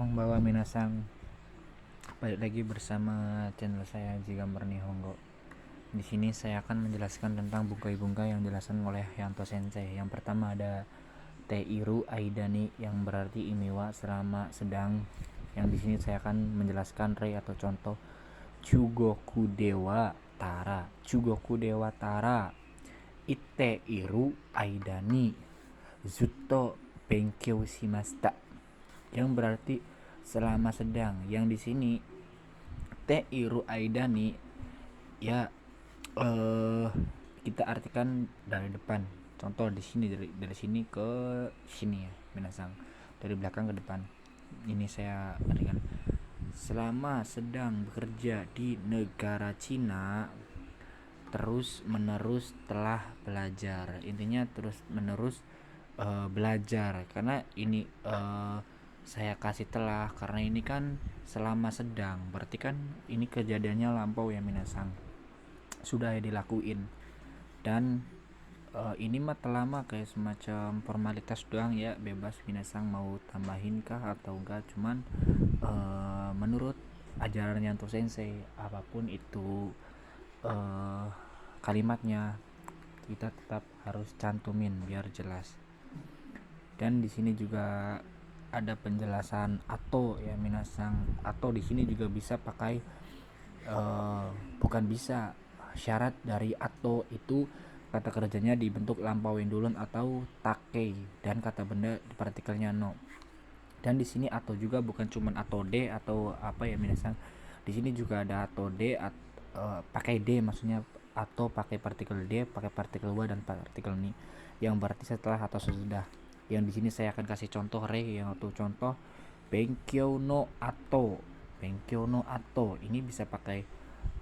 Konbanwa minasang, balik lagi bersama channel saya Jigambar Nihongo. Di sini saya akan menjelaskan tentang bungkai-bungkai yang dijelaskan oleh Yanto Sensei. Yang pertama ada Teiru Aidani yang berarti Imiwa selama sedang. Yang di sini saya akan menjelaskan rei atau contoh Chugoku Dewa Tara. Chugoku Dewa Tara Iteiru Aidani Zutto Benkyou Shimashita, yang berarti selama sedang. Yang di sini Teiru Aidani ya kita artikan dari depan. Contoh di sini dari sini ke sini ya, minasang. Dari belakang ke depan. Ini saya artikan selama sedang bekerja di negara Cina terus menerus telah belajar. Intinya terus menerus belajar, karena ini saya kasih telah karena ini kan selama sedang, berarti kan ini kejadiannya lampau ya minasang, sudah dilakuin. Dan ini mah telah mah kayak semacam formalitas doang ya, bebas minasang mau tambahin kah atau enggak. Cuman menurut ajarannya Yanto Sensei, apapun itu kalimatnya kita tetap harus cantumin biar jelas. Dan di sini juga ada penjelasan atau ya minasang, atau di sini juga bisa pakai bukan bisa, syarat dari atau itu kata kerjanya dibentuk lampau indulun atau take, dan kata benda di partikelnya no. Dan di sini atau juga bukan cuman atau d atau apa ya minasang, di sini juga ada atau d pakai d, maksudnya atau pakai partikel d, pakai partikel wa dan partikel ni, yang berarti setelah atau sesudah. Yang di sini saya akan kasih contoh rei, yang atau contoh Benkyou no ato. Benkyou no ato ini bisa pakai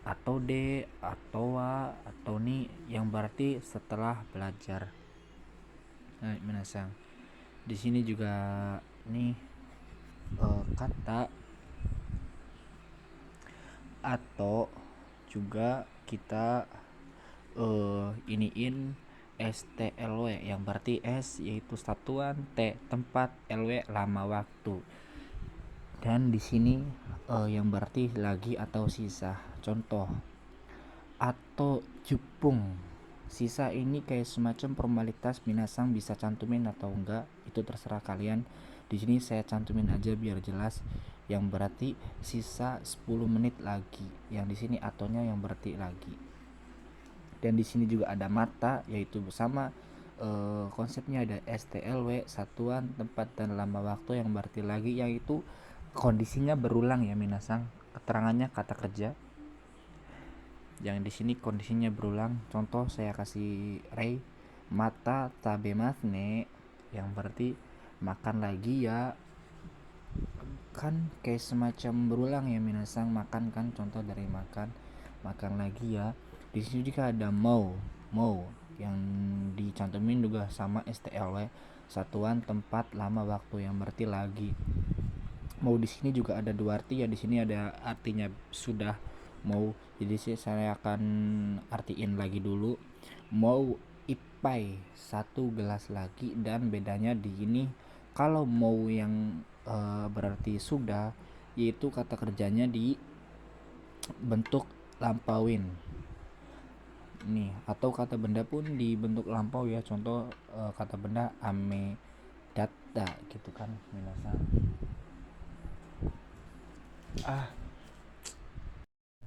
atau de, atau wa, atau ni, yang berarti setelah belajar. Nah, minasang. Di sini juga nih kata atau juga kita iniin STLW, yang berarti S yaitu satuan, T tempat, LW lama waktu. Dan di sini yang berarti lagi atau sisa. Contoh atau jepung, sisa ini kayak semacam formalitas, minasang bisa cantumin atau enggak, itu terserah kalian. Di sini saya cantumin aja biar jelas, yang berarti sisa 10 menit lagi. Yang di sini atonya yang berarti lagi. Dan di sini juga ada mata, yaitu bersama konsepnya ada STLW, satuan, tempat, dan lama waktu, yang berarti lagi, yaitu kondisinya berulang ya minasang. Keterangannya kata kerja. Yang di sini kondisinya berulang. Contoh saya kasih rei mata tabemasne, yang berarti makan lagi ya, kan kayak semacam berulang ya minasang, makan kan, contoh dari makan, makan lagi ya. Di sini juga ada mau yang dicantumin juga sama STLW, satuan, tempat, lama waktu, yang berarti lagi. Mau di sini juga ada dua arti ya, di sini ada artinya sudah mau, jadi saya akan artiin lagi dulu. Mau ipai, satu gelas lagi, dan bedanya di ini, kalau mau yang berarti sudah, yaitu kata kerjanya di bentuk lampauin nih, atau kata benda pun dibentuk lampau ya. Contoh kata benda ame data gitu kan minasang.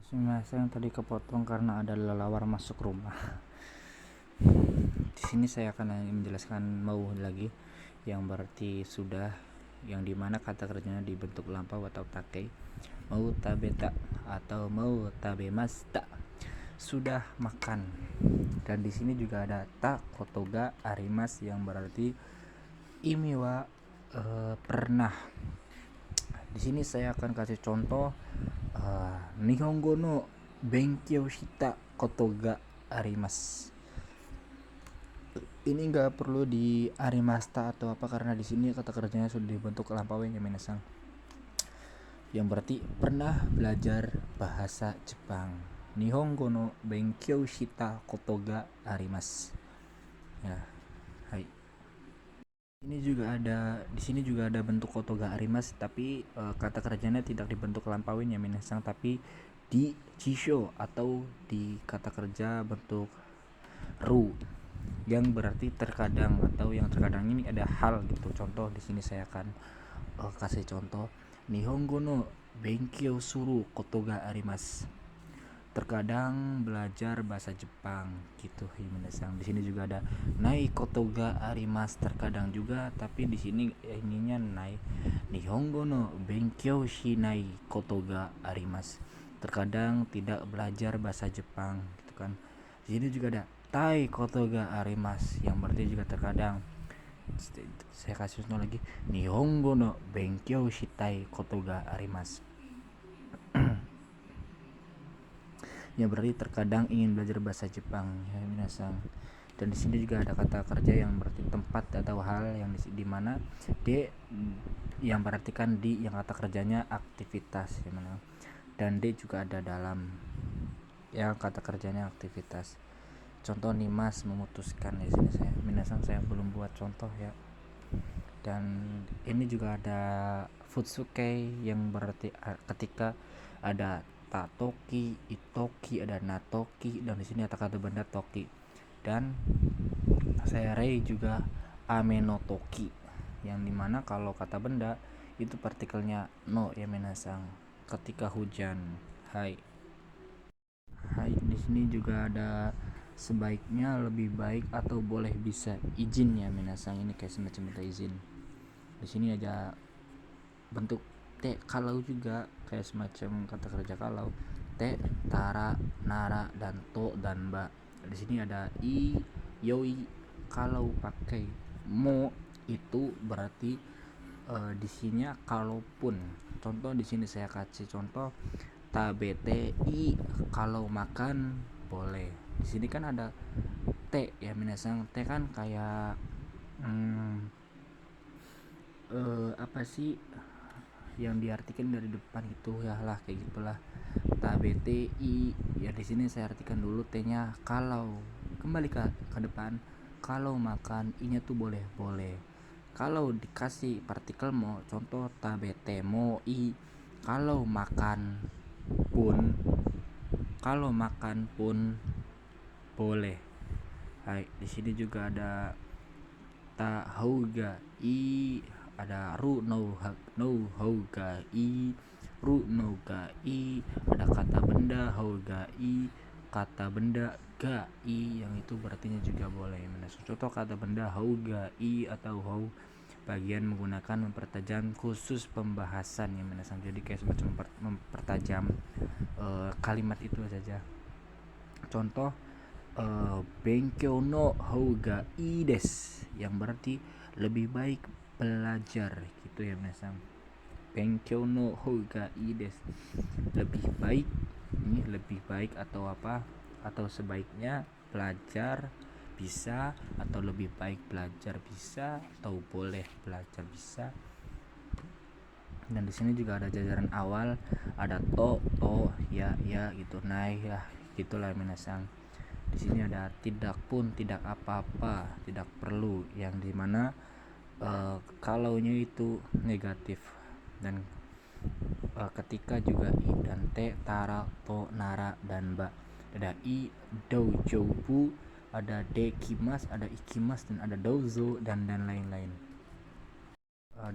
Masa yang tadi kepotong karena ada lelawar masuk rumah. Di sini saya akan menjelaskan mau lagi, yang berarti sudah, yang dimana kata kerjanya dibentuk lampau atau take. Mau tabeta atau mau tabemasta, sudah makan. Dan di sini juga ada ta kotoga arimas, yang berarti imiwa pernah. Di sini saya akan kasih contoh Nihongo no benkyou shita koto ga arimasu. Ini nggak perlu di arimasta atau apa, karena di sini kata kerjanya sudah dibentuk lampauin ya minasang, yang berarti pernah belajar bahasa Jepang. Nihongo no benkyou shita koto ga arimasu. Ya, hai. Ini juga ada di sini juga ada bentuk kotoga arimas, tapi kata kerjanya tidak dibentuk lampauin ya minasang, tapi di chisho atau di kata kerja bentuk ru, yang berarti terkadang, atau yang terkadang ini ada hal gitu. Contoh di sini saya akan kasih contoh. Nihongo no benkyou suru kotoga arimasu. Terkadang belajar bahasa Jepang gitu Himinasang. Di sini juga ada nai kotoga arimas, terkadang juga, tapi di sini ininya nai. Nihongo no benkyou shinai kotoga arimas. Terkadang tidak belajar bahasa Jepang gitu kan. Di sini juga ada tai kotoga arimas, yang berarti juga terkadang. Saya kasih contoh lagi. Nihongo no benkyou shitai kotoga arimas. Ya berarti terkadang ingin belajar bahasa Jepang ya minasang. Dan di sini juga ada kata kerja yang berarti tempat atau hal yang di mana D yang berarti kan di, yang kata kerjanya aktivitas ya mana. Dan D juga ada dalam yang kata kerjanya aktivitas. Contoh Nimas memutuskan, di sini saya minasang saya belum buat contoh ya. Dan ini juga ada Futsuke yang berarti ketika ada Tatoki, Itoki, ada Natoki, dan di sini ada kata benda Toki. Dan saya Rei juga Amenotoki, yang dimana kalau kata benda itu partikelnya no ya menasang, ketika hujan. Hai. Hai, di sini juga ada sebaiknya, lebih baik, atau boleh, bisa, izin ya menasang. Ini kayak semacam minta izin. Di sini ada bentuk T kalau juga kayak semacam kata kerja kalau T, tara, nara, dan to, dan ba. Di sini ada i, yoi. Kalau pakai mo itu berarti di sini kalaupun. Contoh di sini saya kasih contoh tabete i, kalau makan boleh. Di sini kan ada T ya minasang. T kan kayak apa sih yang diartikan dari depan itu ya lah, kayak gitulah. TBTI ya, di sini saya artikan dulu T-nya kalau, kembali ke depan. Kalau makan, I-nya tuh boleh. Kalau dikasih partikel mo, contoh tabete mo i, kalau makan pun, boleh. Hai, di sini juga ada ta houga i, ada ru no houga i, ru no ga i, ada kata benda houga i, kata benda ga i, yang itu berartinya juga boleh. Contoh kata benda houga i atau hou, bagian menggunakan mempertajam khusus pembahasan yang menasang, jadi kayak semacam mempertajam kalimat itu saja. Contoh benkyou no houga ii desu, yang berarti lebih baik belajar gitu ya menasang. Benkyou no houga ii desu, lebih baik. Ini lebih baik atau apa, atau sebaiknya belajar bisa, atau lebih baik belajar bisa, atau boleh belajar bisa. Dan di sini juga ada jajaran awal, ada to, ya gitu, naik ya gitulah minasang. Di sini ada tidak pun, tidak apa-apa, tidak perlu, yang dimana kalaunya itu negatif. Dan ketika juga i dan t, tara, to, nara, dan ba. Ada i, dou, joubu, ada dekimas, ada ikimas, dan ada douzo, dan lain-lain.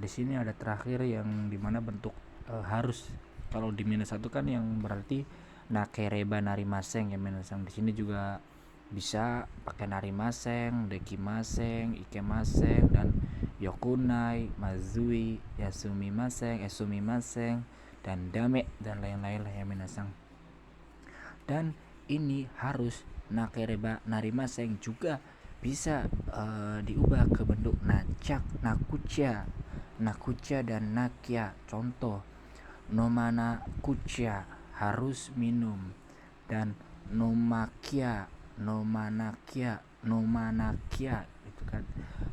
Di sini ada terakhir yang dimana bentuk harus. Kalau di minus satu kan yang berarti nakereba narimaseng ya minasang. Di sini juga bisa pakai narimaseng, dekimaseng, ikemaseng, dan yokunai, mazui, yasumimaseng, esumimaseng, dan dame, dan lain-lain lah ya minasang. Dan ini harus nakereba narimaseng juga bisa diubah ke bentuk nachak, nakucha, dan nakya. Contoh nomana kucha, harus minum, dan nomanakya itu kan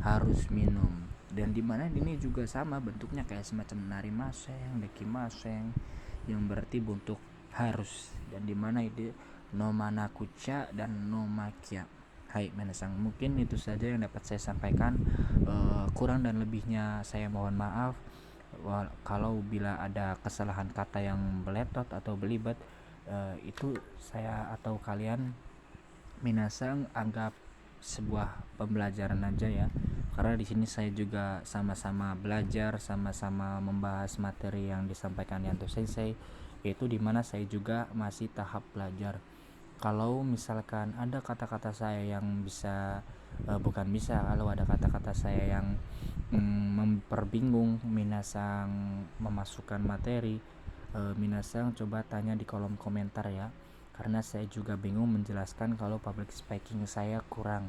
harus minum. Dan dimana ini juga sama bentuknya kayak semacam narimaseng, dekimaseng, yang berarti bentuk harus. Dan dimana itu nomanakucha dan nomakya. Hai minasang, mungkin itu saja yang dapat saya sampaikan. Kurang dan lebihnya saya mohon maaf. Kalau bila ada kesalahan kata yang beletot atau belibet, itu saya atau kalian minasang anggap sebuah pembelajaran aja ya, karena di sini saya juga sama-sama belajar, sama-sama membahas materi yang disampaikan Yanto Sensei, yaitu dimana saya juga masih tahap belajar. Kalau misalkan ada kata-kata saya yang bisa, bukan bisa, kalau ada kata-kata saya yang memperbingung minasang memasukkan materi, minasang coba tanya di kolom komentar ya, karena saya juga bingung menjelaskan kalau public speaking saya kurang.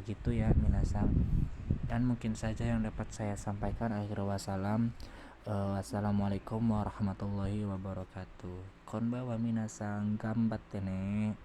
Gitu ya minasang, dan mungkin saja yang dapat saya sampaikan. Akhir wassalam. Wassalamualaikum warahmatullahi wabarakatuh. Konbawa minasang, gambatte ne.